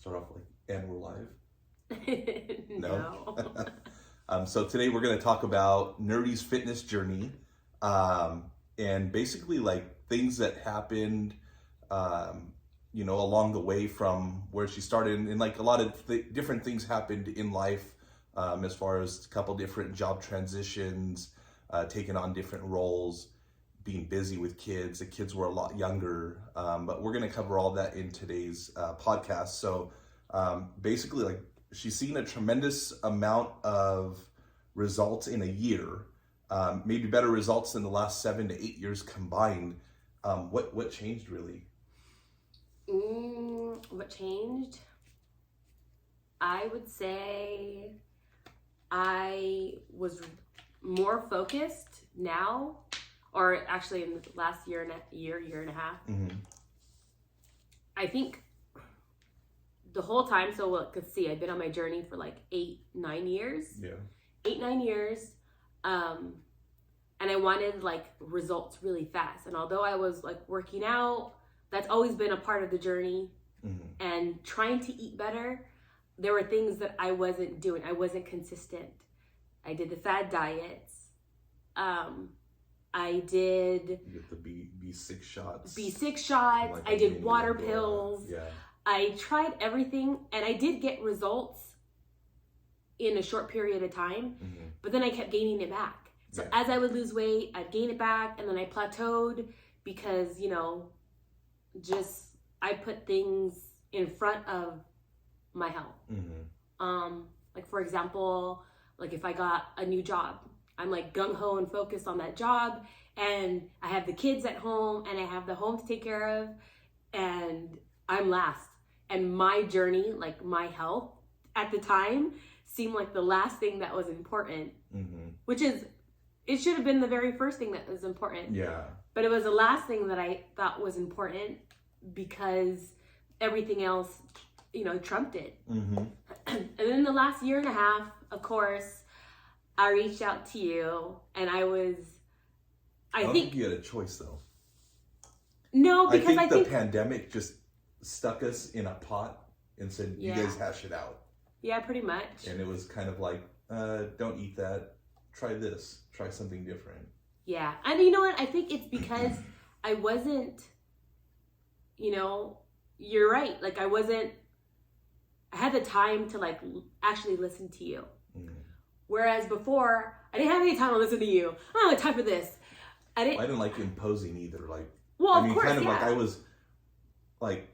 Start off like, and we're live? No. So today we're going to talk about Nerdy's fitness journey, and basically like things that happened, along the way from where she started, and like a lot of different things happened in life, as far as a couple different job transitions, taking on different roles, being busy with kids. The kids were a lot younger, but we're going to cover all that in today's podcast. So basically, like, she's seen a tremendous amount of results in a year, maybe better results than the last 7 to 8 years combined. What changed really? What changed? I would say I was more focused now, or actually in the last year and a half. Mm-hmm. I think the whole time, so let's see, I've been on my journey for like 8-9 years. Yeah. 8-9 years. And I wanted like results really fast. And although I was like working out, that's always been a part of the journey. Mm-hmm. And trying to eat better, there were things that I wasn't doing. I wasn't consistent. I did the fad diets. I did... You get the B6 shots. B6 shots. Like I did water pills. Yeah. I tried everything, and I did get results in a short period of time, mm-hmm. but then I kept gaining it back. So as I would lose weight, I'd gain it back, and then I plateaued because, just I put things in front of my health. Mm-hmm. Like, for example, like if I got a new job, I'm like gung-ho and focused on that job, and I have the kids at home, and I have the home to take care of, and I'm last. And my journey, like my health at the time, seemed like the last thing that was important, mm-hmm. which is, it should have been the very first thing that was important. Yeah. But it was the last thing that I thought was important because everything else, trumped it. Mm-hmm. And then the last year and a half, of course, I reached out to you, and I don't think you had a choice though. No, because I think the pandemic just stuck us in a pot and said, you guys hash it out. Yeah, pretty much. And it was kind of like, don't eat that. Try this. Try something different. Yeah. And you know what? I think it's because I wasn't, you're right. Like I had the time to like actually listen to you. Mm-hmm. Whereas before, I didn't have any time to listen to you. I don't have time for this. I didn't like imposing either. Like, well, of course, like I was like,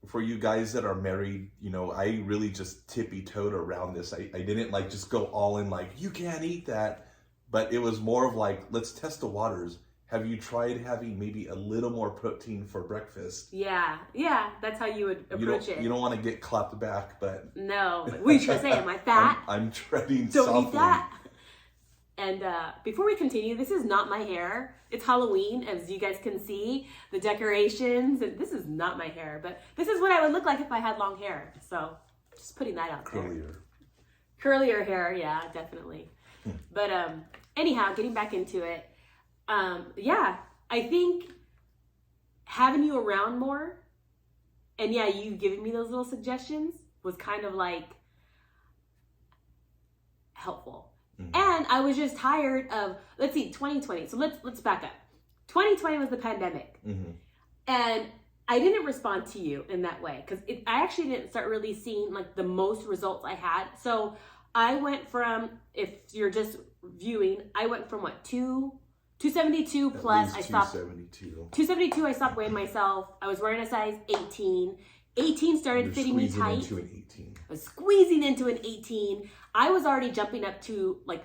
for you guys that are married, I really just tippy-toed around this. I didn't like just go all in like, you can't eat that. But it was more of like, let's test the waters. Have you tried having maybe a little more protein for breakfast? Yeah, that's how you would approach it. You don't want to get clapped back, but... No, but what are you trying to say? Am I fat? I'm treading don't softly. Eat that. And before we continue, this is not my hair. It's Halloween, as you guys can see. The decorations, and this is not my hair, but this is what I would look like if I had long hair. So, just putting that out there. Curlier hair, yeah, definitely. But anyhow, getting back into it. I think having you around more, and you giving me those little suggestions was kind of like helpful. Mm-hmm. And I was just tired of, 2020. So let's back up. 2020 was the pandemic. Mm-hmm. And I didn't respond to you in that way because I actually didn't start really seeing like the most results I had. So I went from, if you're just viewing, I went from 272 plus. I stopped 272. I stopped weighing myself. I was wearing a size 18. 18 started fitting me tight. Into an 18. I was squeezing into an 18. I was already jumping up to like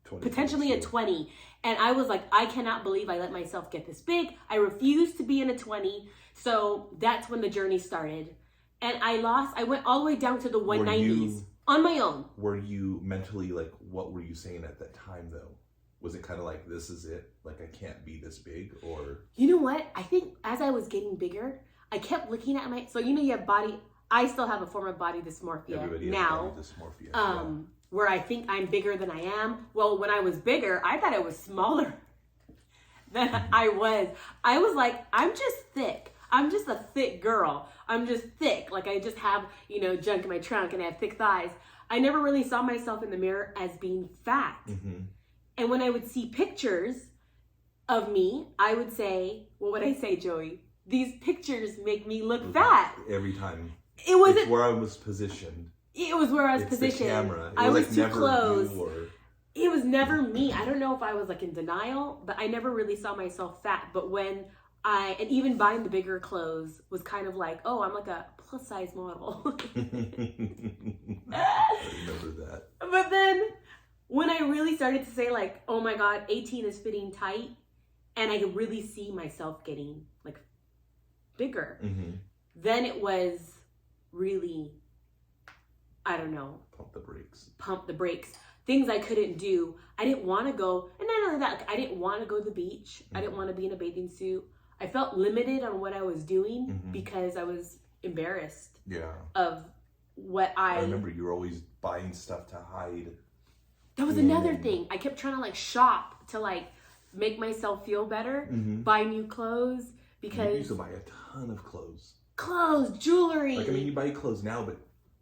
20, potentially a 20. And I was like, I cannot believe I let myself get this big. I refused to be in a 20. So that's when the journey started. And I went all the way down to the 190s on my own. Were you mentally like, what were you saying at that time though? Was it kind of like, this is it? Like, I can't be this big? Or... You know what? I think as I was getting bigger, I kept looking at so you have body, I still have a form of body dysmorphia. Everybody now. Has body dysmorphia. Where I think I'm bigger than I am. Well, when I was bigger, I thought I was smaller than I was. I was like, I'm just thick. I'm just a thick girl. I'm just thick. Like I just have, junk in my trunk and I have thick thighs. I never really saw myself in the mirror as being fat. Mm-hmm. And when I would see pictures of me, I would say, what would I say, Joey? These pictures make me look fat. Every time. It wasn't it's where I was positioned. It was where I was it's positioned. The camera. I was like too close. Or... It was never me. I don't know if I was like in denial, but I never really saw myself fat. But when and even buying the bigger clothes was kind of like, oh, I'm like a plus size model. I remember that. But then when I really started to say like, oh my God, 18 is fitting tight, and I could really see myself getting like bigger, then it was really, I don't know. Pump the brakes. Things I couldn't do. I didn't want to go, and not only that, like, I didn't want to go to the beach. I didn't want to be in a bathing suit. I felt limited on what I was doing because I was embarrassed of what I remember you were always buying stuff to hide. That was another thing. I kept trying to like shop to like make myself feel better, buy new clothes because you used to buy a ton of clothes. Jewelry. Like, I mean, you buy clothes now, but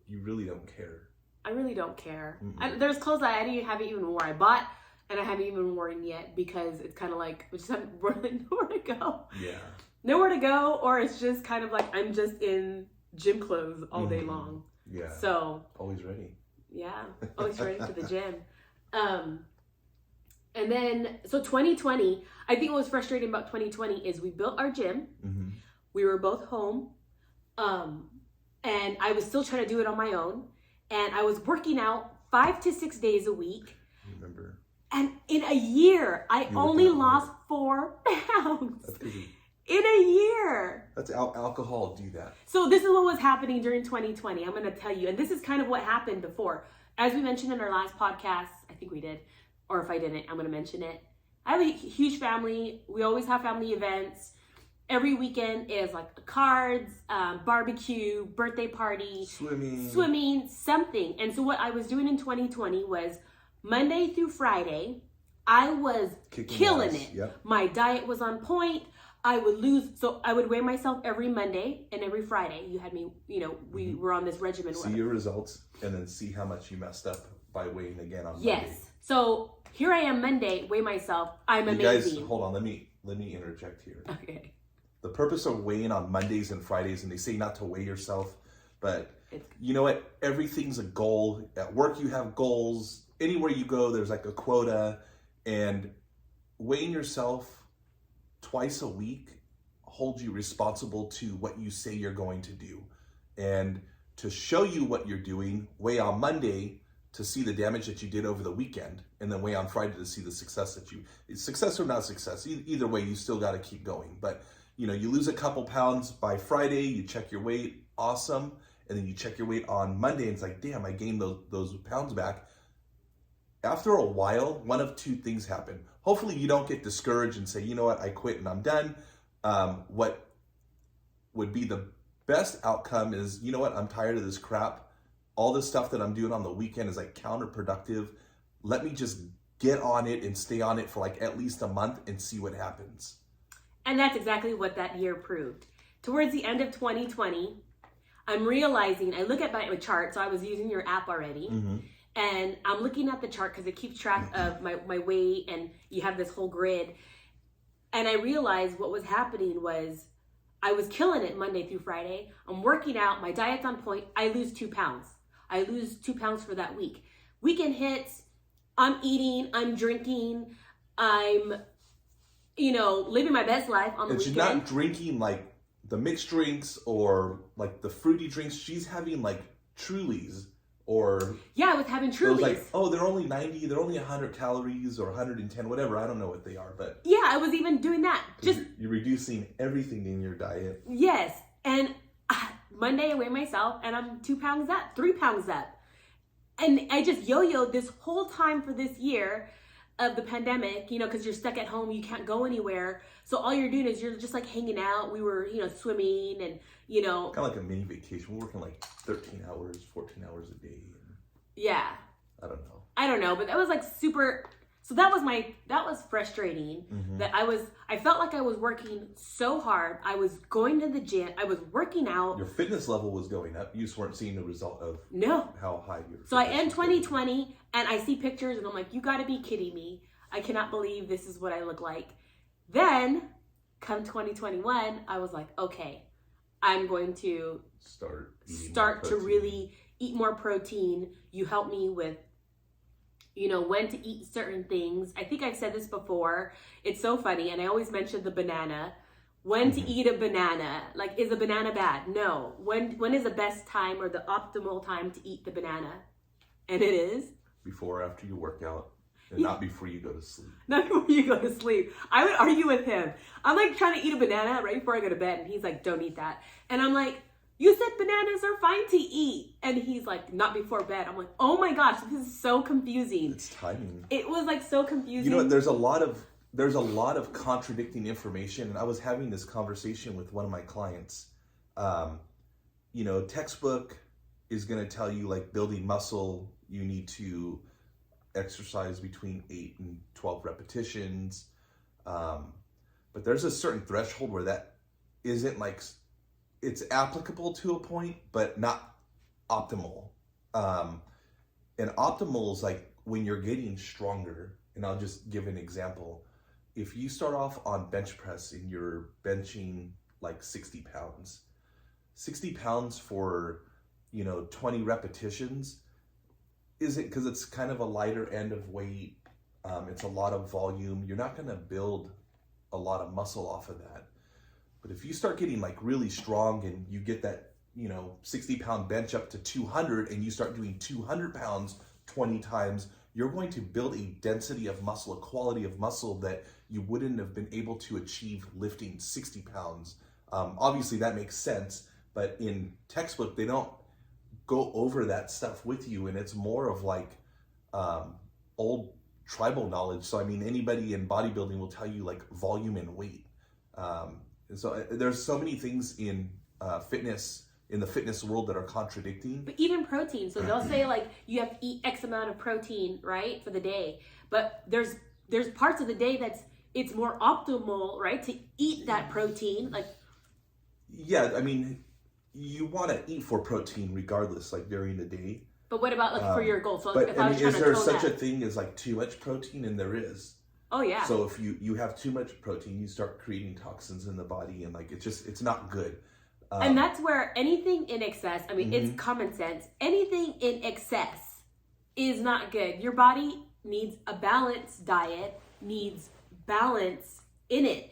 you really don't care. I really don't care. There's clothes that I haven't even worn. I bought and I haven't even worn yet because it's kind of like we just have really nowhere to go. Yeah. Nowhere to go, or it's just kind of like I'm just in gym clothes all day long. Yeah. So always ready. Yeah, always ready for the gym. And then so 2020, I think what was frustrating about 2020 is we built our gym. We were both home, and I was still trying to do it on my own. And I was working out 5 to 6 days a week. I remember. And in a year, I only lost 4 pounds. That's crazy. In a year. That's alcohol do that. So this is what was happening during 2020. I'm going to tell you. And this is kind of what happened before. As we mentioned in our last podcast, I think we did. Or if I didn't, I'm going to mention it. I have a huge family. We always have family events. Every weekend is like cards, barbecue, birthday party, swimming, something. And so what I was doing in 2020 was Monday through Friday, I was killing it. Yep. My diet was on point. I would weigh myself every Monday and every Friday. You had me, we were on this regimen. See your results and then see how much you messed up by weighing again on Monday. Yes. So here I am Monday, weigh myself. I'm amazing. Guys, hold on. Let me interject here. Okay. The purpose of weighing on Mondays and Fridays, and they say not to weigh yourself, but you know what? Everything's a goal. At work, you have goals. Anywhere you go, there's like a quota. And weighing yourself twice a week holds you responsible to what you say you're going to do. And to show you what you're doing, weigh on Monday to see the damage that you did over the weekend, and then weigh on Friday to see the success success or not success. Either way, you still got to keep going. But you lose a couple pounds by Friday, you check your weight, awesome. And then you check your weight on Monday and it's like, damn, I gained those pounds back. After a while, one of two things happen. Hopefully you don't get discouraged and say, you know what, I quit and I'm done. What would be the best outcome is, you know what, I'm tired of this crap. All this stuff that I'm doing on the weekend is like counterproductive. Let me just get on it and stay on it for like at least a month and see what happens. And that's exactly what that year proved. Towards the end of 2020, I'm realizing, I look at my chart, so I was using your app already, and I'm looking at the chart because it keeps track of my weight, and you have this whole grid. And I realized what was happening was I was killing it Monday through Friday. I'm working out, my diet's on point, I lose 2 pounds. I lose 2 pounds for that week. Weekend hits, I'm eating, I'm drinking, I'm living my best life on the weekend. And she's not drinking like the mixed drinks or like the fruity drinks. She's having like Trulies or... Yeah, I was having Trulies. Like, oh, they're only 90, they're only 100 calories or 110, whatever. I don't know what they are, but... Yeah, I was even doing that. You're reducing everything in your diet. Yes. And Monday I weigh myself and I'm 2 pounds up, 3 pounds up. And I just yo-yoed this whole time for this year of the pandemic, because you're stuck at home, you can't go anywhere. So all you're doing is you're just like hanging out. We were, swimming and, Kind of like a mini vacation. We're working like 13 hours, 14 hours a day. Yeah. I don't know, but that was like super So that was frustrating that I felt like I was working so hard. I was going to the gym. I was working out. Your fitness level was going up. You just weren't seeing the result of how high your So I end 2020 and I see pictures and I'm like, you gotta be kidding me. I cannot believe this is what I look like. Then come 2021, I was like, okay, I'm going to start to really eat more protein. You help me with, when to eat certain things. I think I've said this before. It's so funny. And I always mention the banana. When to eat a banana. Like, is a banana bad? No. When is the best time or the optimal time to eat the banana? And it is? Before or after you work out. And not before you go to sleep. Not before you go to sleep. I would argue with him. I'm like trying to eat a banana right before I go to bed. And he's like, don't eat that. And I'm like, you said bananas are fine to eat. And he's like, not before bed. I'm like, oh my gosh, this is so confusing. It's timing. It was like so confusing. You know what, there's a lot of contradicting information. And I was having this conversation with one of my clients. Textbook is going to tell you, like, building muscle, you need to exercise between 8 and 12 repetitions. But there's a certain threshold where that isn't like, it's applicable to a point, but not optimal. And optimal is like when you're getting stronger. And I'll just give an example. If you start off on bench press and you're benching like 60 pounds, 60 pounds for, 20 repetitions isn't, because it's kind of a lighter end of weight. It's a lot of volume. You're not going to build a lot of muscle off of that. But if you start getting like really strong and you get that, 60-pound bench up to 200 and you start doing 200 pounds 20 times, you're going to build a density of muscle, a quality of muscle that you wouldn't have been able to achieve lifting 60 pounds. Obviously that makes sense, but in textbook, they don't go over that stuff with you. And it's more of like old tribal knowledge. So, I mean, anybody in bodybuilding will tell you like volume and weight. And so there's so many things in fitness, in the fitness world, that are contradicting. But even protein. So they'll say like you have to eat X amount of protein, right, for the day. But there's parts of the day it's more optimal, right, to eat that protein. Like, yeah, I mean, you want to eat for protein regardless, like during the day. But what about like for your goal? So but if I was trying is to there tone such that, a thing as like too much protein? And there is. Oh yeah. So if you have too much protein, you start creating toxins in the body, and like it's not good. And that's where anything in excess, I mean, it's common sense. Anything in excess is not good. Your body needs a balanced diet, needs balance in it.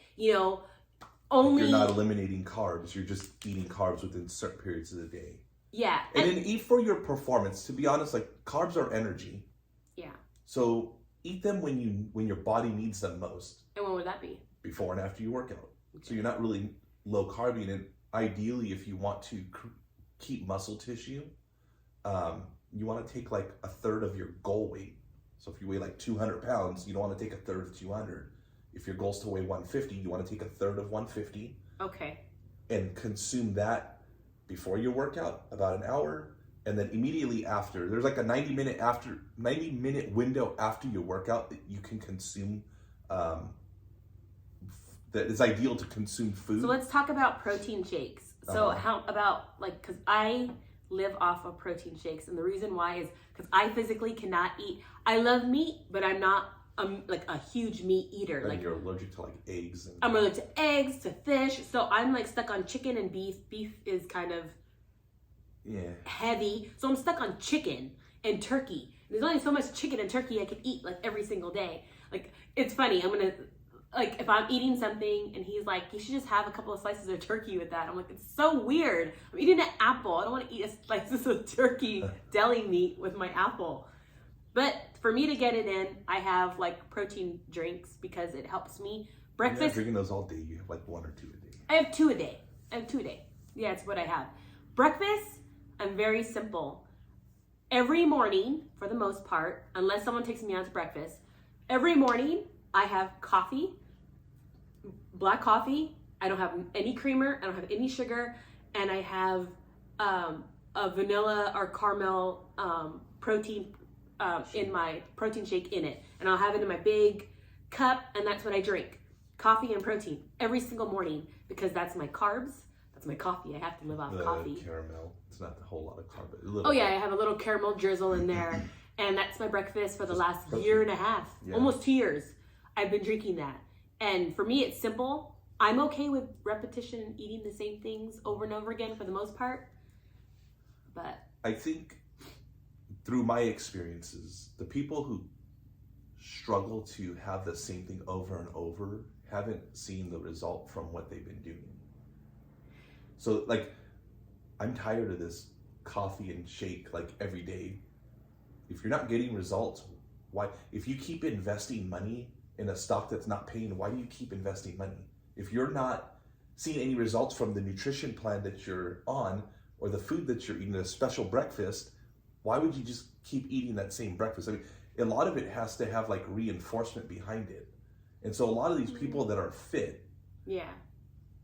Only you're not eliminating carbs, you're just eating carbs within certain periods of the day. Yeah. And then eat for your performance. To be honest, like, carbs are energy. Yeah. So eat them when your body needs them most. And when would that be? Before and after you work out. Okay. So you're not really low carbing. And ideally, if you want to keep muscle tissue, you want to take like a third of your goal weight. So if you weigh like 200 pounds, you don't want to take a third of 200. If your goal is to weigh 150, you want to take a third of 150. Okay. And consume that before your workout, about an hour. And then immediately after, there's like a 90-minute window after your workout that you can consume, that is ideal to consume food. So let's talk about protein shakes. So how about, like, because I live off of protein shakes, and the reason why is because I physically cannot eat. I love meat, but I'm not like a huge meat eater. And like, you're allergic to like eggs. I'm allergic to eggs, to fish. So I'm like stuck on chicken and beef. Beef is kind of heavy. So I'm stuck on chicken and turkey. There's only so much chicken and turkey I can eat like every single day. Like, it's funny. I'm gonna, like, if I'm eating something and he's like, you should just have a couple of slices of turkey with that. I'm like, it's so weird. I'm eating an apple. I don't want to eat slices of turkey deli meat with my apple. But for me to get it in, I have like protein drinks because it helps me. Breakfast. You're not drinking those all day. You have like 1 or 2 a day. I have 2 a day. Yeah, it's what I have. Breakfast, I'm very simple. Every morning, for the most part, unless someone takes me out to breakfast, every morning I have coffee, black coffee. I don't have any creamer. I don't have any sugar. And I have a vanilla or caramel protein in my protein shake in it. And I'll have it in my big cup, and that's what I drink. Coffee and protein every single morning, because that's my carbs. That's my coffee. I have to live off coffee. Caramel. It's not a whole lot of carb. Oh yeah, I have a little caramel drizzle in there. And that's my breakfast for the last year and a half, almost 2 years. I've been drinking that. And for me, it's simple. I'm okay with repetition and eating the same things over and over again for the most part. But I think through my experiences, the people who struggle to have the same thing over and over haven't seen the result from what they've been doing. So like, I'm tired of this coffee and shake like every day. If you're not getting results, why? If you keep investing money in a stock that's not paying, why do you keep investing money? If you're not seeing any results from the nutrition plan that you're on, or the food that you're eating, a special breakfast, why would you just keep eating that same breakfast? I mean, a lot of it has to have like reinforcement behind it. And so a lot of these people that are fit, they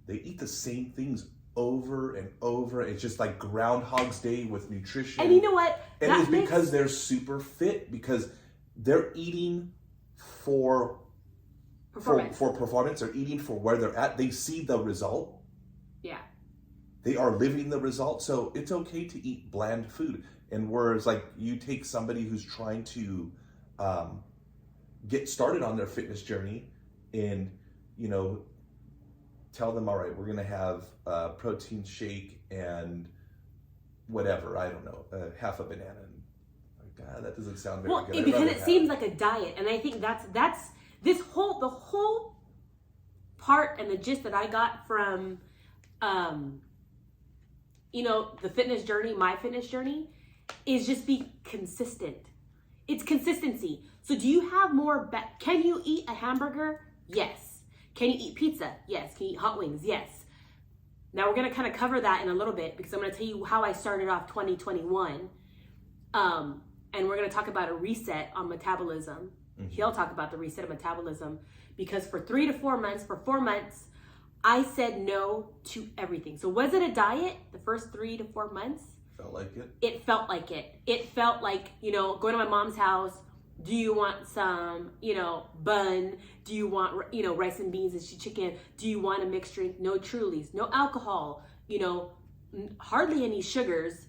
eat the same things over and over. It's just like Groundhog's Day with nutrition. And you know what? And it's because they're super fit, because they're eating for performance. They're eating for where they're at. They see the result. Yeah. They are living the result. So it's okay to eat bland food. And whereas like you take somebody who's trying to get started on their fitness journey and, you know, tell them, all right, we're going to have a protein shake and whatever, I don't know, half a banana. And like, that doesn't sound very good. Well, because it seems like a diet. And I think that's the whole part and the gist that I got from, you know, the fitness journey, my fitness journey, is just be consistent. It's consistency. So do you have more, can you eat a hamburger? Yes. Can you eat pizza? Yes. Can you eat hot wings? Yes. Now we're going to kind of cover that in a little bit, because I'm going to tell you how I started off 2021. And we're going to talk about a reset on metabolism. Mm-hmm. He'll talk about the reset of metabolism, because for 3 to 4 months, I said no to everything. So was it a diet the first 3 to 4 months? Felt like it. It felt like it. It felt like, you know, going to my mom's house. Do you want some, you know, bun? Do you want, you know, rice and beans and chicken? Do you want a mixed drink? No Trulies, no alcohol, you know, hardly any sugars,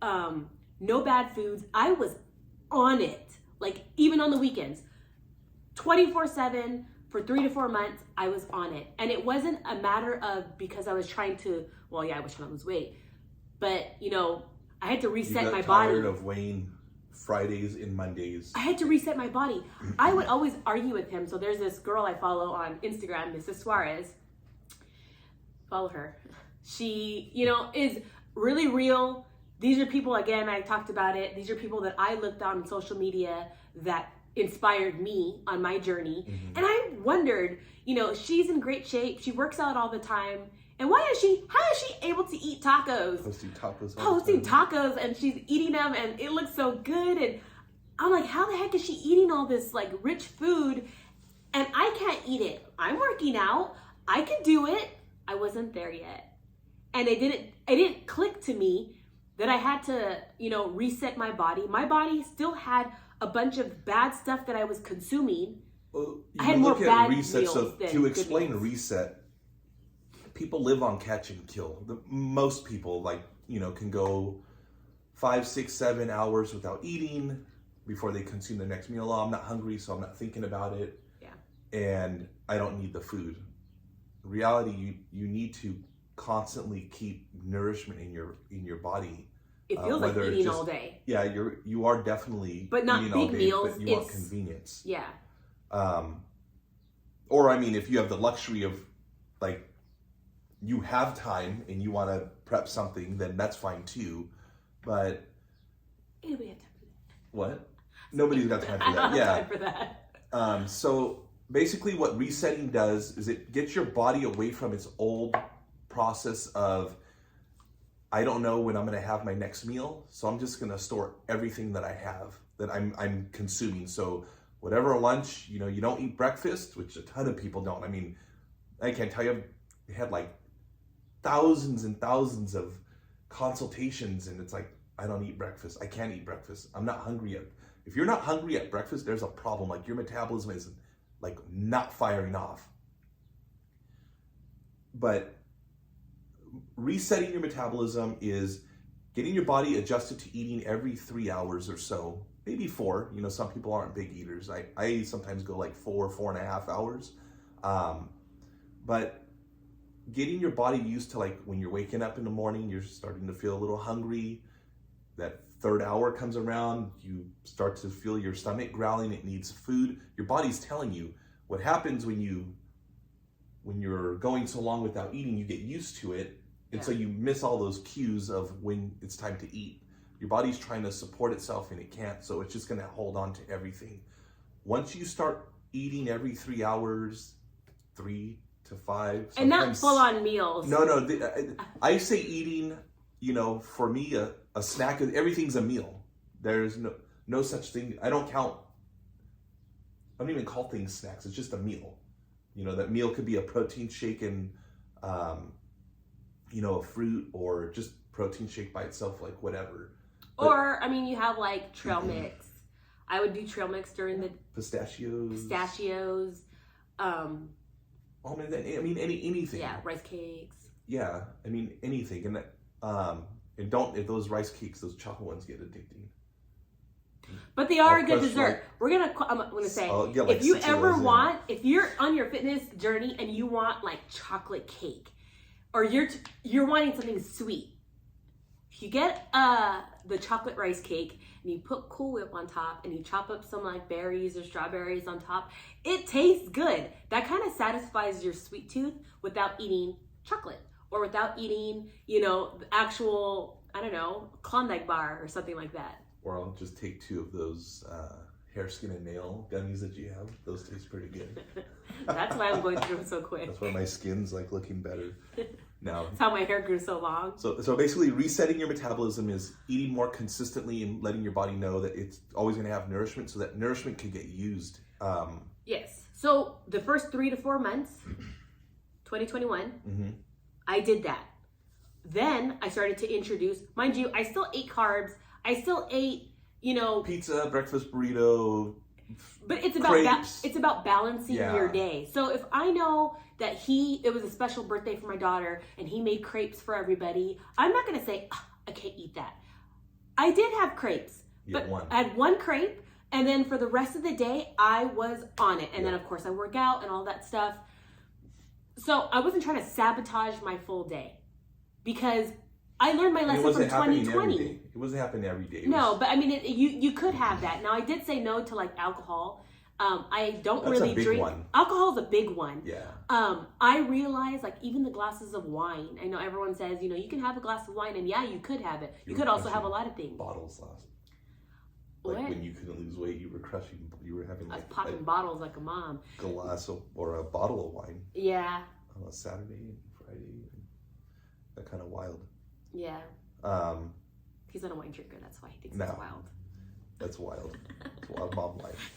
no bad foods. I was on it, like even on the weekends, 24/7 for 3 to 4 months. I was on it. And it wasn't a matter of because I was trying to, well, yeah, I was trying to lose weight, but you know, I had to reset my body. You got tired of weighing Fridays and Mondays. I had to reset my body. I would always argue with him. So there's this girl I follow on Instagram, Mrs. Suarez. Follow her. She, you know, is really real. These are people, again, I talked about it. These are people that I looked on social media that inspired me on my journey. Mm-hmm. And I wondered, you know, she's in great shape. She works out all the time. And how is she able to eat tacos? Posting tacos, and she's eating them, and it looks so good. And I'm like, how the heck is she eating all this like rich food? And I can't eat it. I'm working out. I could do it. I wasn't there yet. And it didn't click to me that I had to, you know, reset my body. My body still had a bunch of bad stuff that I was consuming. Well, I had more bad reset, meals so than to explain meals. Reset, people live on catch and kill. Most people, like, you know, can go 5, 6, 7 hours without eating before they consume their next meal. Oh, I'm not hungry, so I'm not thinking about it. Yeah. And I don't need the food. In reality, you need to constantly keep nourishment in your body. It feels like eating all day. Yeah, you are definitely but not eating big all day, meals. But you want convenience. Yeah. Or I mean, if you have the luxury of like, you have time and you want to prep something, then that's fine too. But anybody have time for that? What? Nobody's got time for that. I don't have time for that. So basically, what resetting does is it gets your body away from its old process of, I don't know when I'm going to have my next meal, so I'm just going to store everything that I have that I'm consuming. So whatever lunch, you know, you don't eat breakfast, which a ton of people don't. I mean, I can't tell you, I've had like thousands and thousands of consultations, and it's like, I don't eat breakfast. I can't eat breakfast. I'm not hungry yet. If you're not hungry at breakfast, there's a problem. Like your metabolism is like not firing off. But resetting your metabolism is getting your body adjusted to eating every 3 hours or so, maybe 4. You know, some people aren't big eaters. I sometimes go like 4.5 hours. But getting your body used to, like, when you're waking up in the morning, you're starting to feel a little hungry. That 3rd hour comes around, you start to feel your stomach growling, it needs food. Your body's telling you. What happens when you're going so long without eating, you get used to it, and so you miss all those cues of when it's time to eat. Your body's trying to support itself and it can't, so it's just gonna hold on to everything. Once you start eating every 3 hours, 3 to 5, and not full on meals. No, I say eating, you know, for me, a snack, everything's a meal. There's no such thing. I don't even call things snacks. It's just a meal. You know, that meal could be a protein shake and, you know, a fruit, or just protein shake by itself, like whatever. Or, I mean, you have like trail mix. I would do trail mix during the pistachios. Anything. Yeah, rice cakes. Yeah, I mean anything, and don't, if those rice cakes, those chocolate ones, get addicting. But they are a good dessert. I'm gonna say, if you ever want, if you're on your fitness journey and you want like chocolate cake, or you're wanting something sweet, if you get the chocolate rice cake and you put Cool Whip on top and you chop up some like berries or strawberries on top, it tastes good. That kind of satisfies your sweet tooth without eating chocolate, or without eating, you know, the actual, I don't know, Klondike bar or something like that. Or I'll just take 2 of those hair, skin, and nail gummies that you have. Those taste pretty good. That's why I'm going through them so quick. That's why my skin's like looking better now. That's how my hair grew so long. So basically, resetting your metabolism is eating more consistently and letting your body know that it's always going to have nourishment, so that nourishment can get used. Yes. So the first 3 to 4 months, 2021, I did that. Then I started to introduce, mind you, I still ate carbs. I still ate, you know, pizza, breakfast burrito. But it's about balancing Yeah. your day. So if I know that it was a special birthday for my daughter and he made crepes for everybody, I'm not going to say, I can't eat that. I did have crepes, but I had 1 crepe, and then for the rest of the day, I was on it. And then of course I work out and all that stuff. So I wasn't trying to sabotage my full day, because I learned my lesson from 2020. It wasn't happening every day. No, but I mean, you could have that. Now, I did say no to like alcohol. I don't really drink. Alcohol is a big one. Yeah. I realize, like, even the glasses of wine. I know everyone says, you know, you can have a glass of wine, and yeah, you could have it. You could also have a lot of things. Bottles last. What? Like when you couldn't lose weight, you were having I was popping bottles like a mom. Glass or a bottle of wine. Yeah. On a Saturday and Friday. That kind of wild. Yeah. He's not a wine drinker. That's why he thinks it's wild. That's wild. It's wild mom life.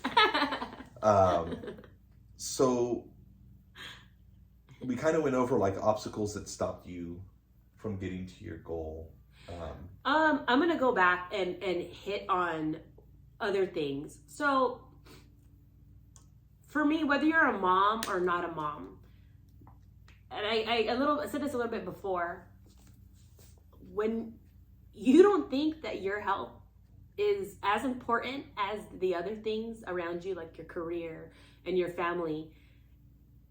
So we kind of went over like obstacles that stopped you from getting to your goal. I'm gonna go back and hit on other things. So for me, whether you're a mom or not a mom, and I said this a little bit before, when you don't think that your health is as important as the other things around you, like your career and your family,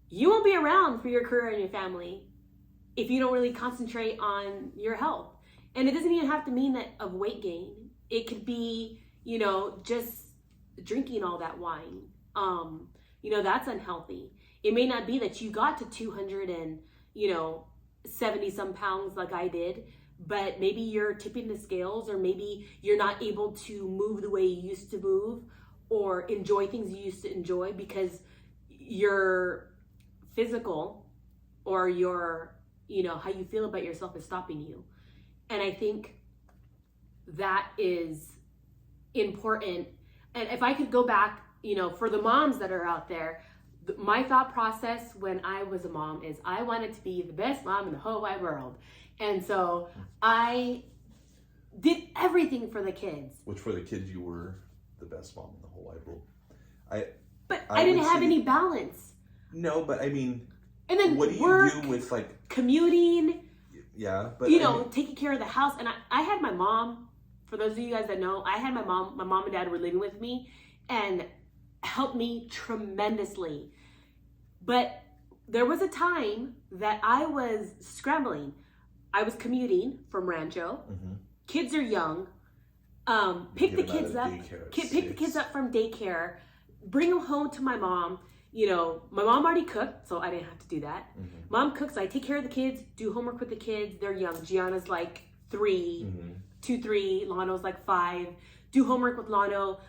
you won't be around for your career and your family if you don't really concentrate on your health. And it doesn't even have to mean that of weight gain. It could be, you know, just drinking all that wine. You know, that's unhealthy. It may not be that you got to 270 some pounds like I did, but maybe you're tipping the scales, or maybe you're not able to move the way you used to move, or enjoy things you used to enjoy, because your physical or your, you know, how you feel about yourself is stopping you. And I think that is important. And if I could go back, you know, for the moms that are out there, my thought process when I was a mom is I wanted to be the best mom in the whole wide world. And so I did everything for the kids. Which for the kids, you were the best mom in the whole wide world. But I didn't have any balance. No, but I mean, and then what do work, you do with like commuting? Yeah, but taking care of the house. And I had my mom. For those of you guys that know, I had my mom. My mom and dad were living with me, and helped me tremendously. But there was a time that I was scrambling. I was commuting from Rancho. Mm-hmm. Kids are young. Pick the kids up from daycare. Bring them home to my mom. My mom already cooked, so I didn't have to do that. Mm-hmm. Mom cooks, I take care of the kids, do homework with the kids. They're young. Gianna's like 3, 2, 3. Lano's like 5. Do homework with Lano.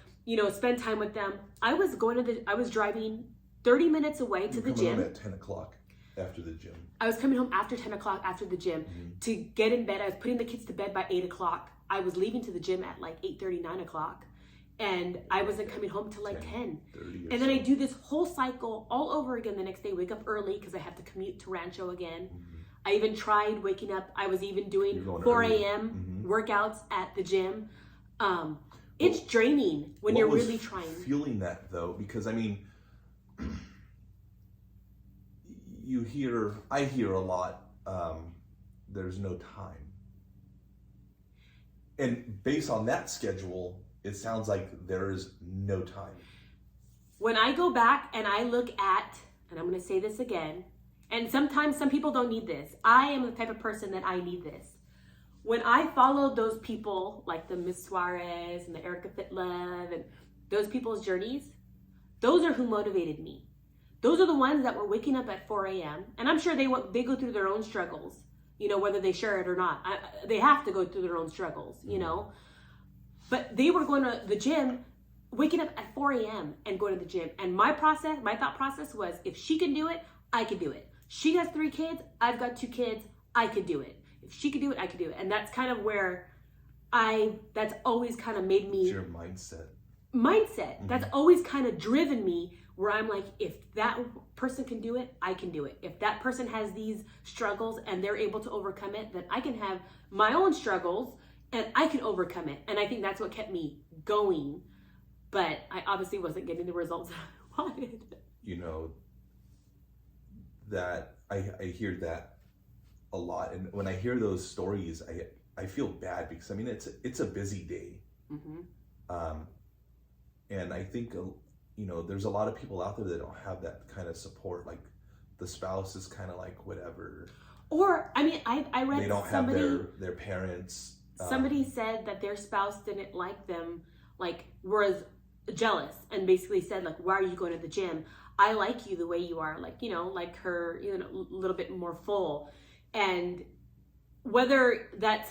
Spend time with them. I was driving 30 minutes away to the gym. Home at 10 o'clock after the gym. I was coming home after 10 o'clock after the gym to get in bed. I was putting the kids to bed by 8 o'clock. I was leaving to the gym at like 8:30, 9 o'clock. And I wasn't coming home till like 10. And then I do this whole cycle all over again the next day. Wake up early because I have to commute to Rancho again. I even tried waking up. I was even doing 4 a.m. workouts at the gym. It's draining when you're really trying. Feeling that though, because I mean, I hear a lot, there's no time. And based on that schedule, it sounds like there is no time. When I go back and I look at, and I'm going to say this again, and sometimes some people don't need this. I am the type of person that I need this. When I followed those people, like the Miss Suarez and the Erica Fitlev and those people's journeys, those are who motivated me. Those are the ones that were waking up at 4 a.m. And I'm sure they go through their own struggles, whether they share it or not. They have to go through their own struggles, But they were going to the gym, waking up at 4 a.m. and going to the gym. And my thought process was, if she can do it, I can do it. She has 3 kids, I've got 2 kids, I could do it. If she could do it, I could do it. And that's kind of where that's always kind of made me... It's your mindset. Mm-hmm. That's always kind of driven me, where I'm like, if that person can do it, I can do it. If that person has these struggles and they're able to overcome it, then I can have my own struggles and I can overcome it. And I think that's what kept me going. But I obviously wasn't getting the results that I wanted. That I hear that a lot. And when I hear those stories, I feel bad because, I mean, it's a busy day. Mm-hmm. And I think, there's a lot of people out there that don't have that kind of support. Like the spouse is kind of like whatever. Or, I mean, I read they don't have their parents. Somebody said that their spouse didn't like them, like was jealous, and basically said, like, why are you going to the gym? I like you the way you are, like, like her, a little bit more full. And whether that's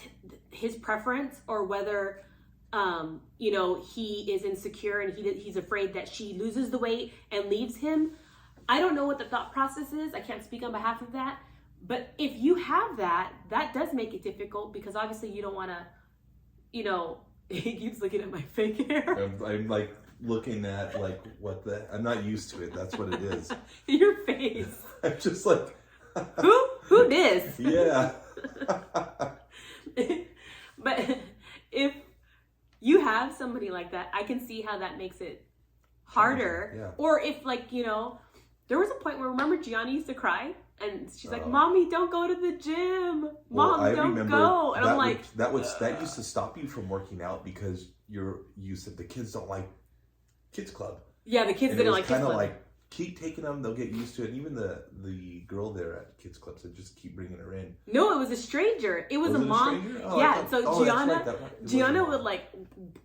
his preference or whether, he is insecure and he's afraid that she loses the weight and leaves him. I don't know what the thought process is. I can't speak on behalf of that. But if you have that does make it difficult, because obviously you don't want to, he keeps looking at my fake hair. I'm like looking at like I'm not used to it. That's what it is. Your face. I'm just like. Who this? Yeah. But if you have somebody like that, I can see how that makes it harder. Yeah. Or if there was a point where, remember, Gianna used to cry and she's like, "Mommy, don't go to the gym. Mom, don't go." And I'm like, that used to stop you from working out because you said the kids don't like kids club. Yeah, the kids didn't like kids club. Like, keep taking them, they'll get used to it. And even the girl there at kids club said, just keep bringing her in. No, it was a stranger. It was a mom. Yeah, so Gianna would like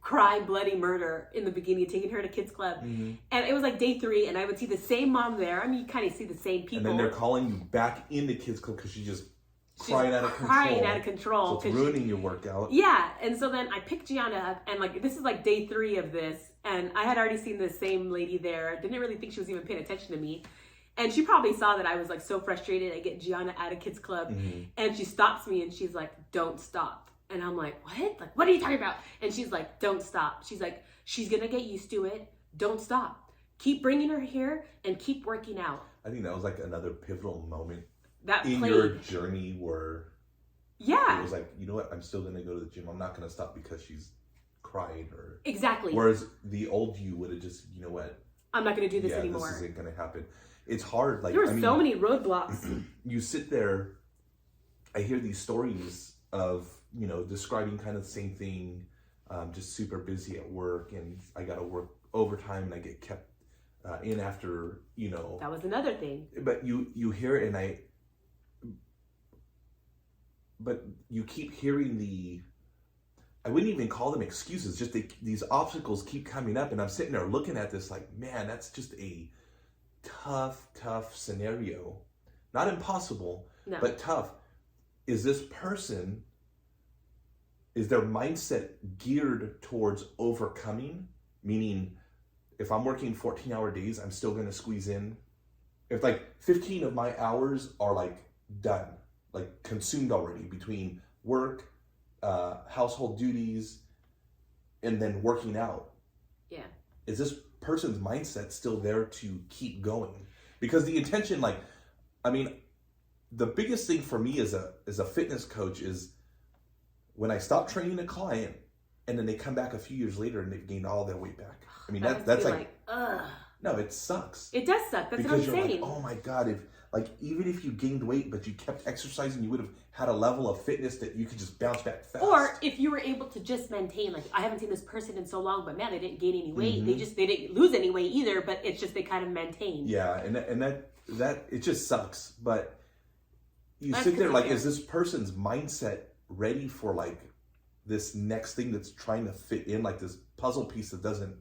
cry bloody murder in the beginning, taking her to kids club. Mm-hmm. And it was like day 3, and I would see the same mom there. I mean, you kind of see the same people. And then they're calling you back into kids club because she's crying out of control. So it's ruining your workout. Yeah, and so then I picked Gianna up, and like this is like day 3 of this, and I had already seen the same lady there. Didn't really think she was even paying attention to me, and she probably saw that I was like so frustrated. I get Gianna out of kids club, and she stops me, and she's like, "Don't stop." And I'm like, "What? Like, what are you talking about?" And she's like, "Don't stop." She's like, "She's gonna get used to it. Don't stop. Keep bringing her here and keep working out." I think that was like another pivotal moment that in your journey where it was like, you know what, I'm still gonna go to the gym. I'm not gonna stop because she's cried or exactly. Whereas the old you would have just, you know what? I'm not going to do this Yeah, anymore. this isn't going to happen. It's hard. Like, there were so many roadblocks. You sit there. I hear these stories of, you know, describing kind of the same thing. Just super busy at work, and I got to work overtime, and I get kept in after, you know. That was another thing. But you hear it, and but you keep hearing I wouldn't even call them excuses, just these obstacles keep coming up, and I'm sitting there looking at this like, man, that's just a tough scenario. Not impossible, no. but tough. Is their mindset geared towards overcoming? Meaning, if I'm working 14-hour days, I'm still going to squeeze in. If like 15 of my hours are like done, like consumed already between work, household duties, and then working out. Yeah. Is this person's mindset still there to keep going? Because the intention, like, I mean, the biggest thing for me as a fitness coach is when I stop training a client and then they come back a few years later and they've gained all their weight back. I mean, that's like ugh. No, it sucks. It does suck. That's because what I'm saying. Like, oh my God, even if you gained weight but you kept exercising, you would have had a level of fitness that you could just bounce back fast. Or if you were able to just maintain, like, I haven't seen this person in so long, but man, they didn't gain any weight. Mm-hmm. They didn't lose any weight either, but it's just they kind of maintained. Yeah, and that it just sucks. But you That's sit there like, is this person's mindset ready for like this next thing that's trying to fit in, like this puzzle piece that doesn't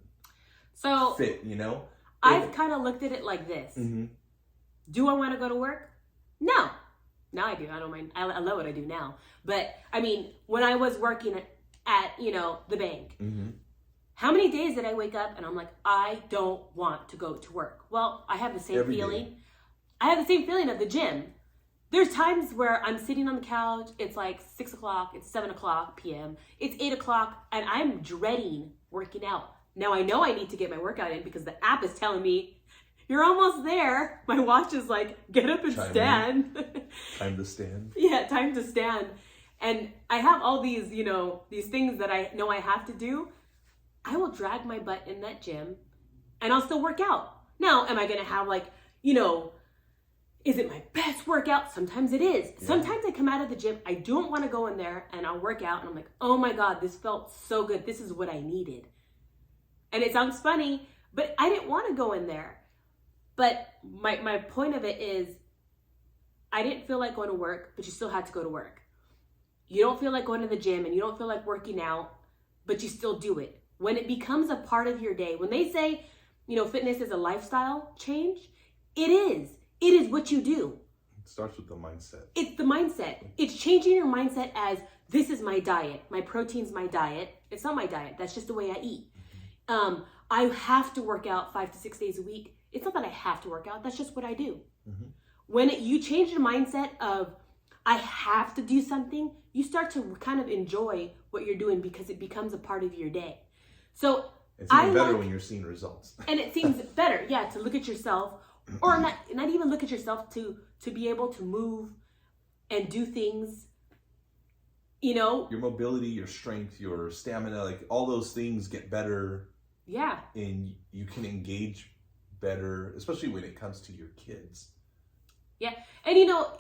fit, you know? I've kind of looked at it like this. Mm-hmm. Do I want to go to work? No. Now I do. I don't mind. I love what I do now. But I mean, when I was working at you know, the bank, how many days did I wake up and I'm like, I don't want to go to work? Well, I have the same feeling. Day. I have the same feeling of the gym. There's times where I'm sitting on the couch. It's like 6 o'clock. It's 7 o'clock p.m. It's 8 o'clock, and I'm dreading working out. Now I know I need to get my workout in because the app is telling me, you're almost there. My watch is like, get up and stand. Time to stand. Yeah, time to stand. And I have all these, you know, these things that I know I have to do. I will drag my butt in that gym and I'll still work out. Now, am I going to have like, you know, is it my best workout? Sometimes it is. Yeah. Sometimes I come out of the gym, I don't want to go in there, and I'll work out and I'm like, oh my God, this felt so good. This is what I needed. And it sounds funny, but I didn't want to go in there. But my point of it is, I didn't feel like going to work, but you still had to go to work. You don't feel like going to the gym and you don't feel like working out, but you still do it. When it becomes a part of your day, when they say, you know, fitness is a lifestyle change, it is. It is what you do. It starts with the mindset. It's the mindset. It's changing your mindset as, this is my diet. My protein's my diet. It's not my diet. That's just the way I eat. I have to work out 5 to 6 days a week. It's not that I have to work out. That's just what I do. When you change your mindset of, I have to do something, you start to kind of enjoy what you're doing because it becomes a part of your day. So it's even better when you're seeing results. And it seems better, yeah, to look at yourself, or not even look at yourself, to be able to move and do things, you know. Your mobility, your strength, your stamina, like all those things get better. Yeah. And you can engage better, especially when it comes to your kids. Yeah. And you know,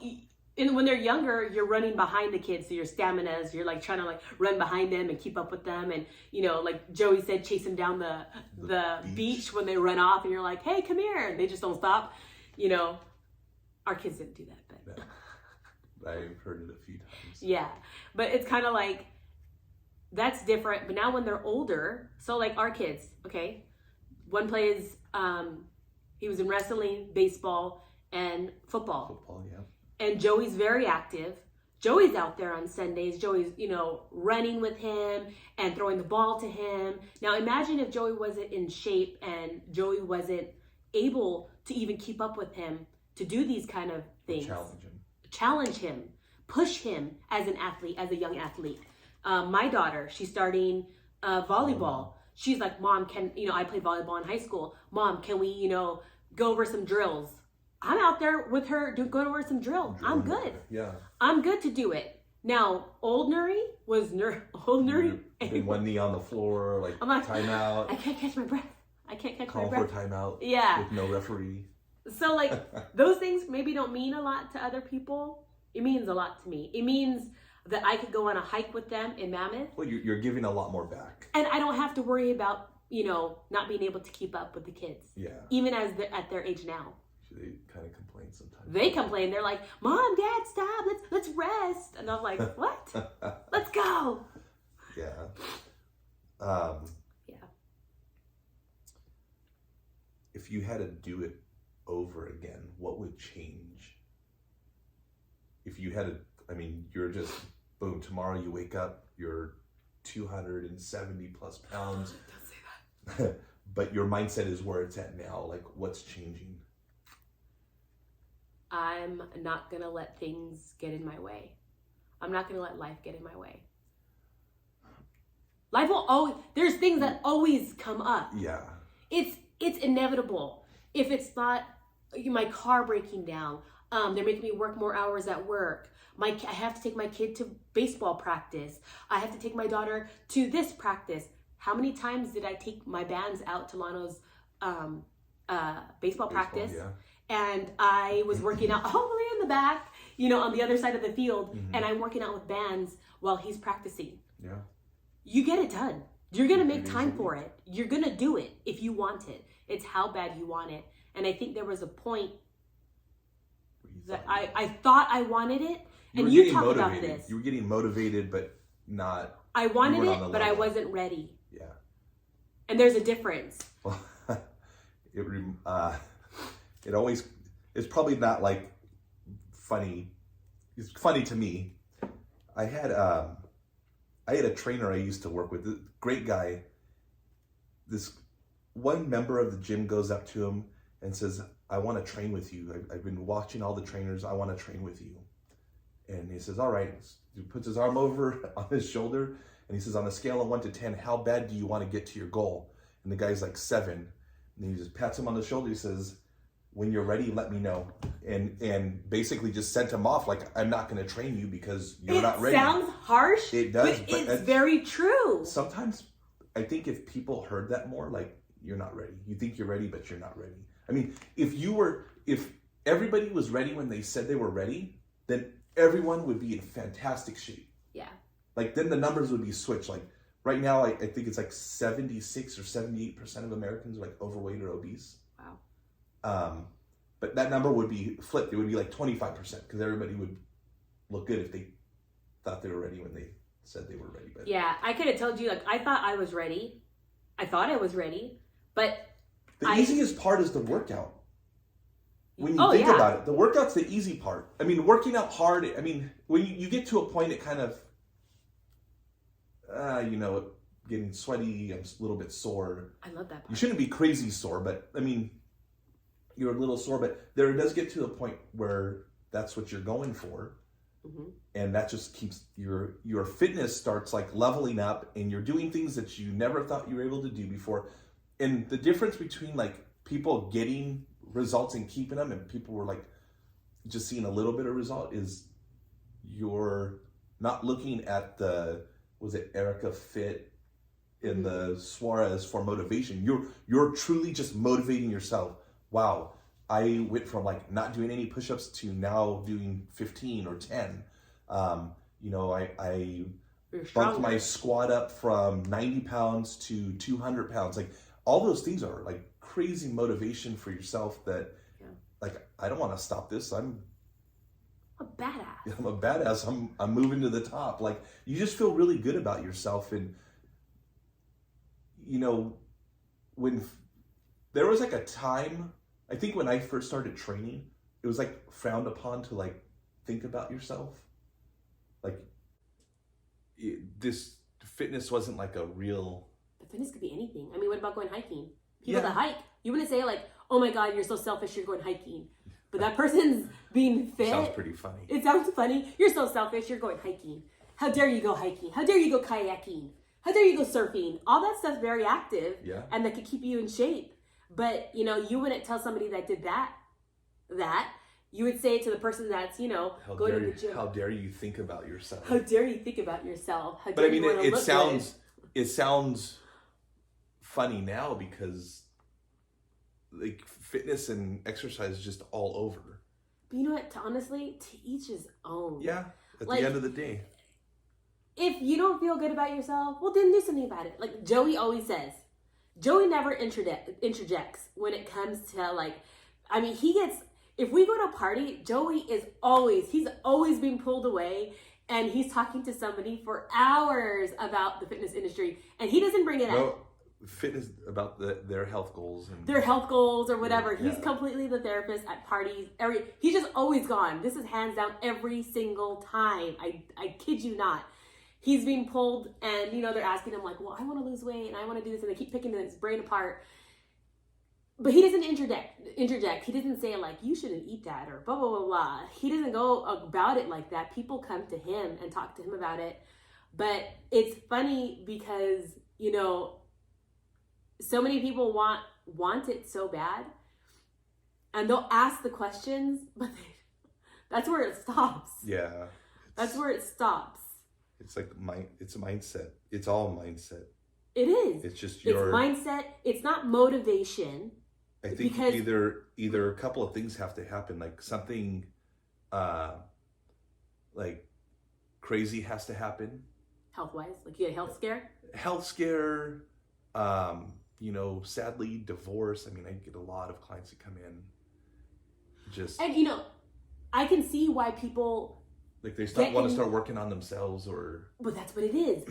when they're younger, you're running behind the kids, so your staminas, you're like trying to like run behind them and keep up with them, and you know, like Joey said, chase them down the beach when they run off, and you're like, hey, come here, and they just don't stop. You know, our kids didn't do that, but no. I've heard it a few times. Yeah, but it's kind of like, that's different. But now when they're older, so like our kids, okay, one plays, he was in wrestling, baseball, and football. Football, yeah. And Joey's very active. Joey's out there on Sundays. Joey's, you know, running with him and throwing the ball to him. Now imagine if Joey wasn't in shape and Joey wasn't able to even keep up with him to do these kind of things. Challenge him. Push him as an athlete, as a young athlete. My daughter, she's starting volleyball. She's like, Mom, I played volleyball in high school. Mom, can we, you know, go over some drills? I'm out there with her, go over some drill. I'm good. Yeah. I'm good to do it. Now, old Nuri, been one knee on the floor, like, I'm like, timeout. I can't catch my breath. I can't catch my Call breath. for timeout. Yeah. With no referee. So like those things maybe don't mean a lot to other people. It means a lot to me. It means that I could go on a hike with them in Mammoth. Well, you're giving a lot more back. And I don't have to worry about, not being able to keep up with the kids. Yeah. Even as they're at their age now. They kind of complain sometimes. They complain. They're like, Mom, Dad, stop. Let's rest. And I'm like, what? Let's go. Yeah. Yeah. If you had to do it over again, what would change? If you had you're just, boom, tomorrow you wake up, you're 270 plus pounds. Don't say that. But your mindset is where it's at now. Like, what's changing? I'm not going to let things get in my way. I'm not going to let life get in my way. Life will always, there's things that always come up. Yeah. It's inevitable. If it's not my car breaking down, they're making me work more hours at work. I have to take my kid to baseball practice. I have to take my daughter to this practice. How many times did I take my bands out to Lano's baseball practice? Yeah. And I was working out all the way in the back, on the other side of the field, and I'm working out with bands while he's practicing. Yeah. You get it done. You're going to make time for it. You're going to do it if you want it. It's how bad you want it. And I think there was a point that I thought I wanted it. And you talk about this. You were getting motivated, but not. I wanted it, but I wasn't ready. Yeah. And there's a difference. Well, it always, it's probably not like funny. It's funny to me. I had a trainer I used to work with, great guy. This one member of the gym goes up to him and says, I want to train with you. I've been watching all the trainers. I want to train with you. And he says, all right. He puts his arm over on his shoulder and he says, on a scale of 1 to 10, how bad do you want to get to your goal? And the guy's like 7. And he just pats him on the shoulder. He says, when you're ready, let me know. And basically just sent him off like, I'm not going to train you because you're not ready. It sounds harsh. It does. But it's very true. Sometimes I think if people heard that more, like, you're not ready. You think you're ready, but you're not ready. I mean, if everybody was ready when they said they were ready, then everyone would be in fantastic shape. Yeah. Like, then the numbers would be switched. Like, right now, I think it's like 76 or 78% of Americans are like overweight or obese. Wow. But that number would be flipped. It would be like 25% because everybody would look good if they thought they were ready when they said they were ready. But yeah, I could have told you, like, I thought I was ready. But the easiest part is the workout. When you think about it, the workout's the easy part. I mean, working out hard, I mean, when you get to a point, it kind of, getting sweaty, I'm a little bit sore. I love that part. You shouldn't be crazy sore, but I mean, you're a little sore, but there does get to a point where that's what you're going for. Mm-hmm. And that just keeps your fitness starts like leveling up and you're doing things that you never thought you were able to do before. And the difference between like people getting results and keeping them and people were like just seeing a little bit of result is you're not looking at was it Erica Fit in the Suarez for motivation. You're truly just motivating yourself. Wow, I went from like not doing any push-ups to now doing 15 or 10. I bumped my squat up from 90 pounds to 200 pounds. Like all those things are like crazy motivation for yourself that like, I don't want to stop this. I'm a badass. I'm a badass. I'm moving to the top. Like you just feel really good about yourself. And, when there was like a time, I think when I first started training, it was like frowned upon to like think about yourself. Like this fitness wasn't like a real. The fitness could be anything. I mean, what about going hiking? People that hike, you wouldn't say like, oh my God, you're so selfish, you're going hiking. But that person's being fit. Sounds pretty funny. It sounds funny. You're so selfish, you're going hiking. How dare you go hiking? How dare you go kayaking? How dare you go surfing? All that stuff's very active. Yeah. And that could keep you in shape. But, you wouldn't tell somebody that did that. You would say it to the person that's, going to the gym. How dare you think about yourself? How dare you think about yourself? How But dare I mean, you it sounds, it sounds funny now because like fitness and exercise is just all over. But you know what? Honestly, to each his own. Yeah. At Like, the end of the day. If you don't feel good about yourself, well, then do something about it. Like Joey always says, Joey never interjects when it comes to like, I mean, if we go to a party, he's always being pulled away and he's talking to somebody for hours about the fitness industry and he doesn't bring it up. Fitness about their health goals and their health goals or whatever. Yeah. He's completely the therapist at parties. He's just always gone. This is hands down every single time. I kid you not. He's being pulled and, they're asking him like, well, I want to lose weight and I want to do this. And they keep picking his brain apart. But he doesn't interject. He doesn't say like, you shouldn't eat that or blah, blah, blah, blah. He doesn't go about it like that. People come to him and talk to him about it. But it's funny because, so many people want it so bad and they'll ask the questions, but that's where it stops. Yeah. That's where it stops. It's like it's a mindset. It's all mindset. It is. It's just it's mindset. It's not motivation. I think either a couple of things have to happen. Like something like crazy has to happen. Health-wise? Like you had a health scare? Health scare, sadly divorce. I mean, I get a lot of clients that come in and I can see why people like they want to start working on themselves but that's what it is.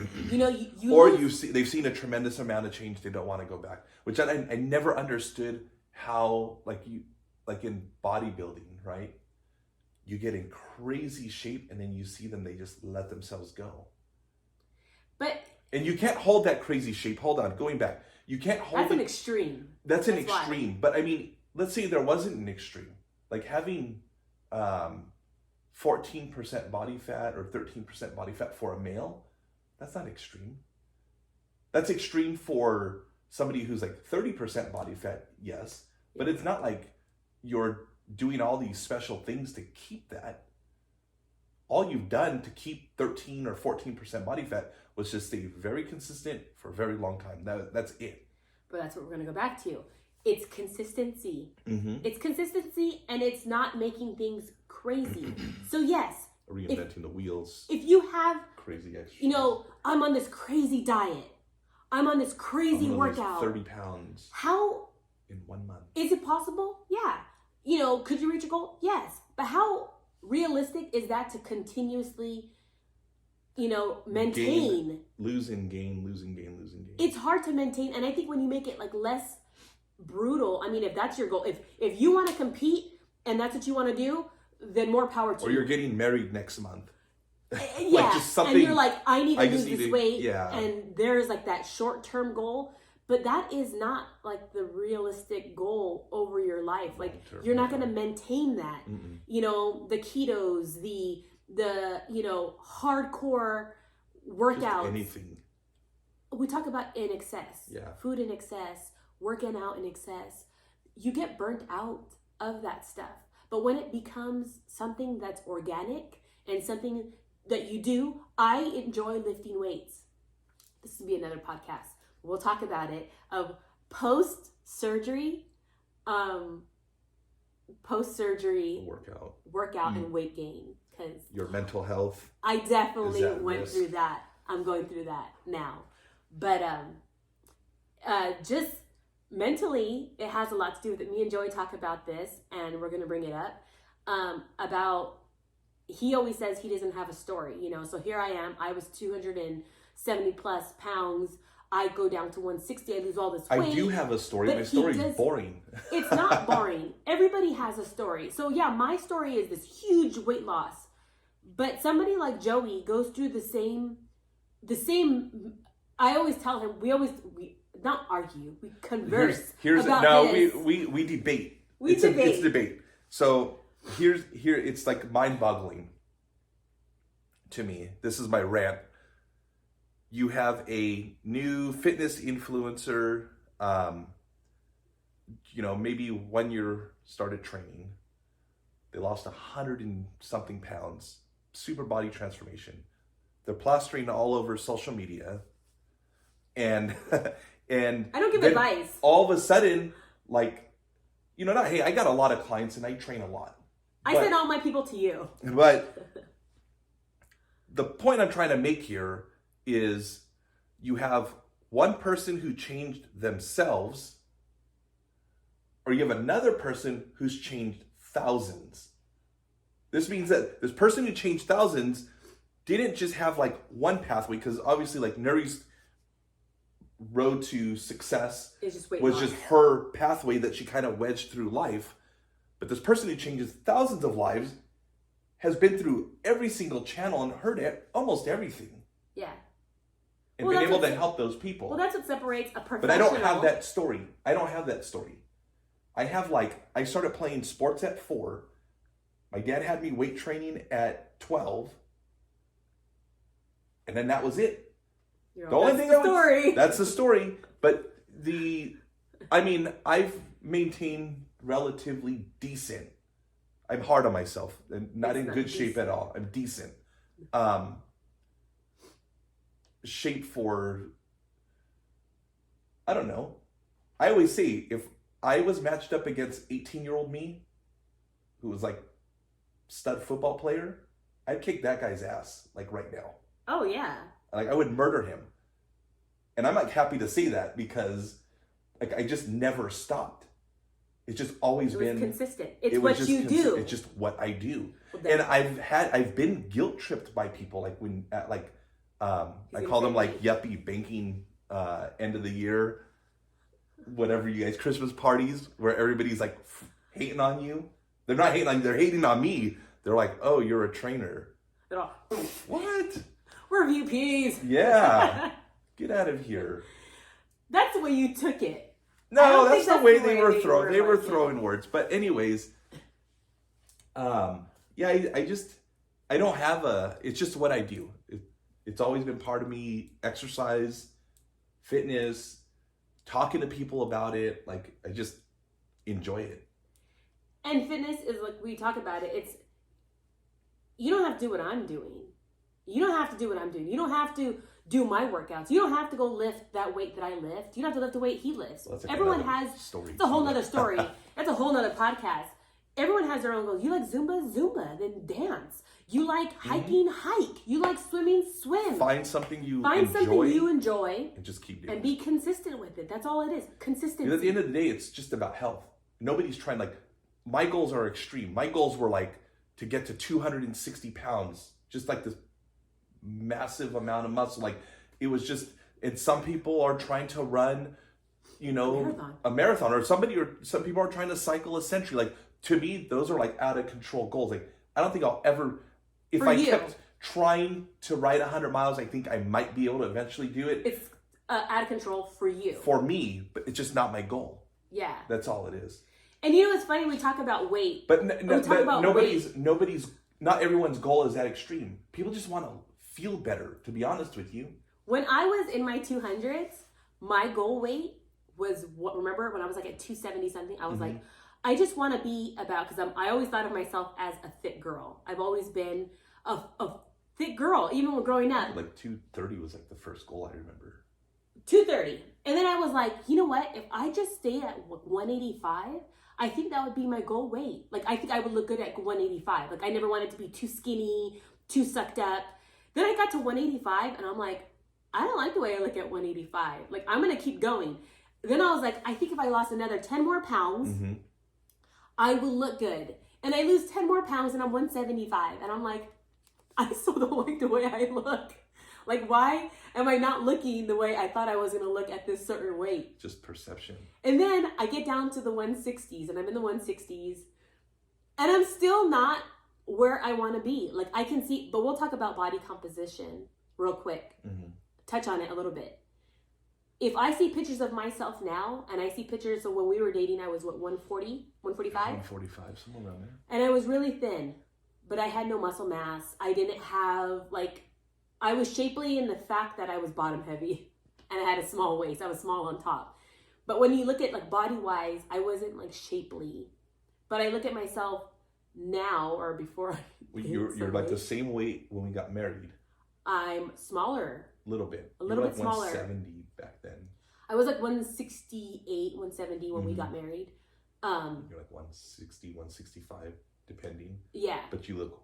They've seen a tremendous amount of change, they don't want to go back, which I never understood how like in bodybuilding, right? You get in crazy shape and then you see them, they just let themselves go. And you can't hold that crazy shape. Hold on, going back. You can't hold That's an extreme. That's an extreme. But I mean, let's say there wasn't an extreme. Like having 14% body fat or 13% body fat for a male, that's not extreme. That's extreme for somebody who's like 30% body fat, yes. But it's not like you're doing all these special things to keep that. All you've done to keep 13 or 14% body fat was just stay very consistent for a very long time. That's it. But that's what we're going to go back to. It's consistency. Mm-hmm. It's consistency and it's not making things crazy. So yes. Reinventing the wheels. If you have crazy exercise. I'm on this crazy diet. I'm on this crazy workout. 30 pounds. How? In 1 month. Is it possible? Yeah. Could you reach a goal? Yes. But how realistic is that to continuously, maintain? Losing, gain. It's hard to maintain. And I think when you make it like less brutal, I mean, if that's your goal, if you want to compete and that's what you want to do, then more power to you. Or you're getting married next month. Yeah. Like just something, and you're like, I need to lose this weight. Yeah. And there's like that short-term goal. But that is not like the realistic goal over your life. Like you're not going to maintain that. Mm-mm. The ketos, the hardcore workouts. Just anything. We talk about in excess. Yeah. Food in excess, working out in excess. You get burnt out of that stuff. But when it becomes something that's organic and something that you do, I enjoy lifting weights. This will be another podcast. We'll talk about it of post-surgery workout and weight gain, because your mental health. I definitely went through that. I'm going through that now, but just mentally, it has a lot to do with it. Me and Joey talk about this, and we're going to bring it up about. He always says he doesn't have a story, So here I am. I was 270 plus pounds. I go down to 160. I lose all this weight. I do have a story. My story is boring. It's not boring. Everybody has a story. So yeah, my story is this huge weight loss. But somebody like Joey goes through the same. I always tell him, we not argue. We converse about this. We debate. It's debate. So here it's like mind-boggling to me. This is my rant. You have a new fitness influencer, maybe 1 year started training. They lost 100 and something pounds, super body transformation. They're plastering all over social media. And and I don't give then advice. all of a sudden, like, not, hey, I got a lot of clients and I train a lot. I send all my people to you. But the point I'm trying to make here is you have one person who changed themselves, or you have another person who's changed thousands. This means that this person who changed thousands didn't just have like one pathway, because obviously like Nuri's road to success was just her pathway that she kind of wedged through life. But this person who changes thousands of lives has been through every single channel and heard almost everything. Yeah. And been able to help those people. Well, that's what separates a professional. But I don't have that story. I have I started playing sports at 4. My dad had me weight training at 12. And then that was it. The only thing that's the story. But I've maintained relatively decent. I'm hard on myself and not in good shape at all. I'm decent. Shape for, I don't know. I always say if I was matched up against 18-year-old me, who was like stud football player, I'd kick that guy's ass like right now. Oh yeah. Like I would murder him. And I'm like happy to say that because like I just never stopped. It's just always been consistent. It's what you do. It's just what I do. And I've been guilt tripped by people like when at I call them like yuppie banking end of the year, whatever you guys, Christmas parties where everybody's like hating on you. They're not hating on you, they're hating on me. They're like, oh, you're a trainer. They're all, what? We're VPs. Yeah. Get out of here. That's the way you took it. No, that's the way they were throwing. They were throwing words. But anyways, I don't have it's just what I do. It's always been part of me. Exercise, fitness, talking to people about it. Like I just enjoy it. And fitness is like we talk about it. You don't have to do what I'm doing. You don't have to do what I'm doing. You don't have to do my workouts. You don't have to go lift that weight that I lift. You don't have to lift the weight he lifts. Well, everyone has story. It's a whole nother story. That's a whole nother podcast. Everyone has their own goals. You like Zumba, then dance. You like hiking, hike. You like swimming, swim. Find something you enjoy. And just keep doing it. And be consistent with it. That's all it is. Consistency. And at the end of the day, it's just about health. Nobody's trying, my goals are extreme. My goals were to get to 260 pounds. Just like this massive amount of muscle. It was just, and some people are trying to run, a marathon, or some people are trying to cycle a century. To me, those are out of control goals. I don't think I'll ever, if I kept trying to ride 100 miles, I think I might be able to eventually do it. It's out of control for you. For me, but it's just not my goal. Yeah. That's all it is. And it's funny, we talk about weight. But not everyone's goal is that extreme. People just want to feel better, to be honest with you. When I was in my 200s, my goal weight was, remember when I was at 270 something, I was I just want to be about, because I always thought of myself as a fit girl. I've always been a fit girl, even when growing up. 230 was the first goal I remember. 230. And then I was like, you know what? If I just stay at 185, I think that would be my goal weight. I think I would look good at 185. I never wanted to be too skinny, too sucked up. Then I got to 185 and I'm like, I don't like the way I look at 185. I'm going to keep going. Then I was like, I think if I lost another 10 more pounds, I will look good. And I lose 10 more pounds and I'm 175. And I'm like, I still don't like the way I look. Why am I not looking the way I thought I was going to look at this certain weight? Just perception. And then I get down to the 160s and I'm in the 160s and I'm still not where I want to be. I can see, but we'll talk about body composition real quick. Touch on it a little bit. If I see pictures of myself now and I see pictures of when we were dating, I was 140, 145? 145, somewhere around there. And I was really thin, but I had no muscle mass. I didn't have I was shapely in the fact that I was bottom heavy and I had a small waist. I was small on top. But when you look at body wise, I wasn't shapely. But I look at myself now or before. You're the same weight when we got married. I'm smaller. A little bit. A little bit smaller. 170 back then? I was like 168, 170 when we got married. You're like 160, 165, depending. Yeah. But you look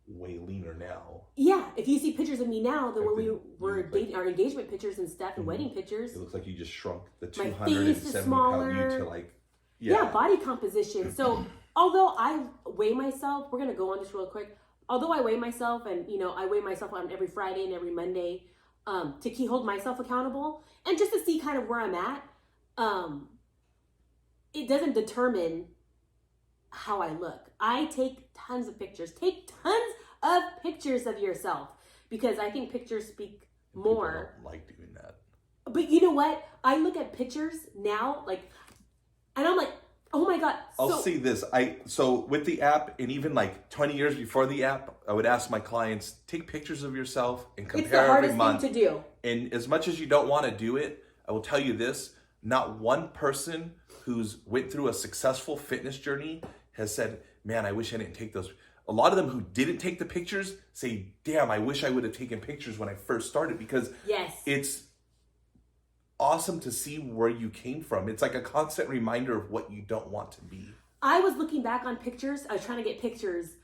way leaner now. Yeah. If you see pictures of me now, then Like when we were dating, our engagement pictures and stuff and wedding pictures. It looks like you just shrunk the My 270 face is pound smaller. you to like, yeah, body composition. So although I weigh myself, we're going to go on this real quick. Although I weigh myself and, I weigh myself on every Friday and every Monday to hold myself accountable and just to see kind of where I'm at, it doesn't determine how I look. I take tons of pictures. Take tons of pictures of yourself because I think pictures speak more. People don't like doing that. But you know what? I look at pictures now, and I'm like, oh my God. I'll see this. So with the app, and even like 20 years before the app, I would ask my clients, take pictures of yourself and compare it's the hardest every month. thing to do. And as much as you don't want to do it, I will tell you this, not one person who's went through a successful fitness journey has said, man, I wish I didn't take those. A lot of them who didn't take the pictures say, damn, I wish I would have taken pictures when I first started because it's awesome to see where you came from. It's like a constant reminder of what you don't want to be. I was looking back on pictures. I was trying to get pictures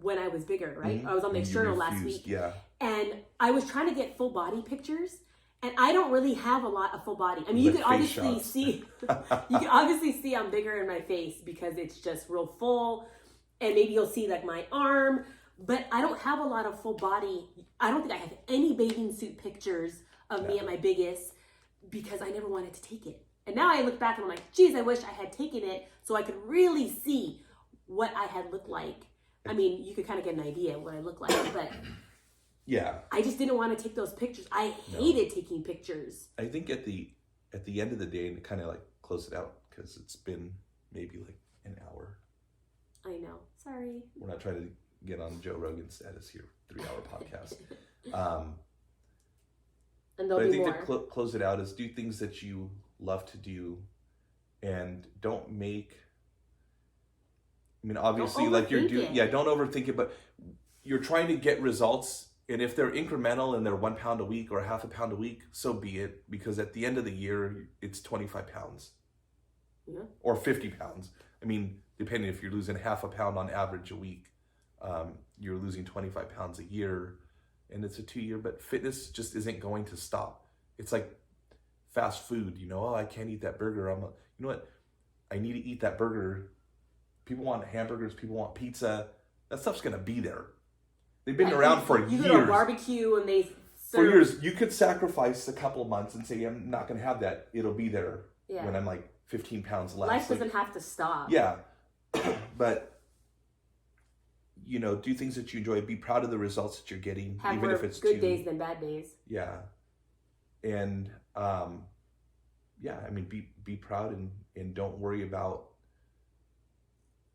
when I was bigger, right? I was on the external last week. Yeah. And I was trying to get full body pictures. And I don't really have a lot of full body. I mean, you can obviously see, I'm bigger in my face because it's just real full. And maybe you'll see like my arm, but I don't have a lot of full body. I don't think I have any bathing suit pictures of me at my biggest because I never wanted to take it. And now I look back and I'm like, geez, I wish I had taken it so I could really see what I had looked like. I mean, you could kind of get an idea of what I look like, but yeah, I just didn't want to take those pictures. I hated taking pictures. I think at the end of the day, and to kind of like close it out because it's been maybe like an hour. I know. Sorry. We're not trying to get on Joe Rogan status here. 3-hour podcast. And there'll but I be think more. to close it out is do things that you love to do, and don't make. I mean, obviously, Don't like you're overthink doing, it. don't overthink it. But you're trying to get results, and if they're incremental and they're 1 pound a week or half a pound a week, so be it. Because at the end of the year, it's 25 pounds, or 50 pounds. I mean, depending if you're losing half a pound on average a week, you're losing 25 pounds a year, and it's a 2-year. But fitness just isn't going to stop. It's like fast food. Oh, I can't eat that burger. You know what? I need to eat that burger. People want hamburgers. People want pizza. That stuff's gonna be there. They've been around for years. You go to a barbecue and they serve. For years, you could sacrifice a couple of months and say, I'm not gonna have that. It'll be there when I'm like 15 pounds less. Life doesn't have to stop. Yeah. But do things that you enjoy. Be proud of the results that you're getting, Have even more if it's good days than bad days. Yeah. And I mean, be proud and don't worry about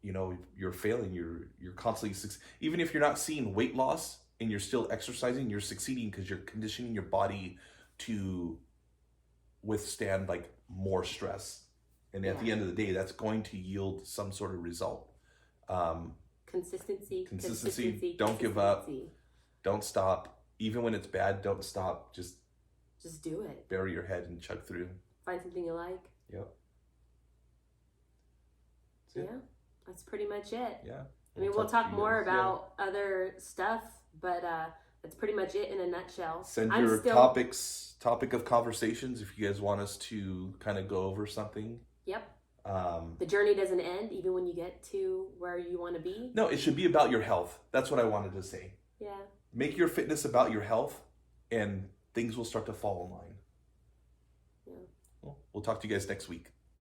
you're failing. You're constantly even if you're not seeing weight loss and you're still exercising, you're succeeding because you're conditioning your body to withstand like more stress. And at the end of the day, that's going to yield some sort of result. Consistency. Don't give up. Don't stop. Even when it's bad, don't stop. Just do it. Bury your head and chug through. Find something you like. Yep. That's pretty much it. Yeah. I mean, we'll talk more about other stuff, but that's pretty much it in a nutshell. Send your topic of conversations if you guys want us to kind of go over something. Yep. The journey doesn't end even when you get to where you want to be. No, it should be about your health. That's what I wanted to say. Yeah. Make your fitness about your health, and things will start to fall in line. Yeah. Well, we'll talk to you guys next week.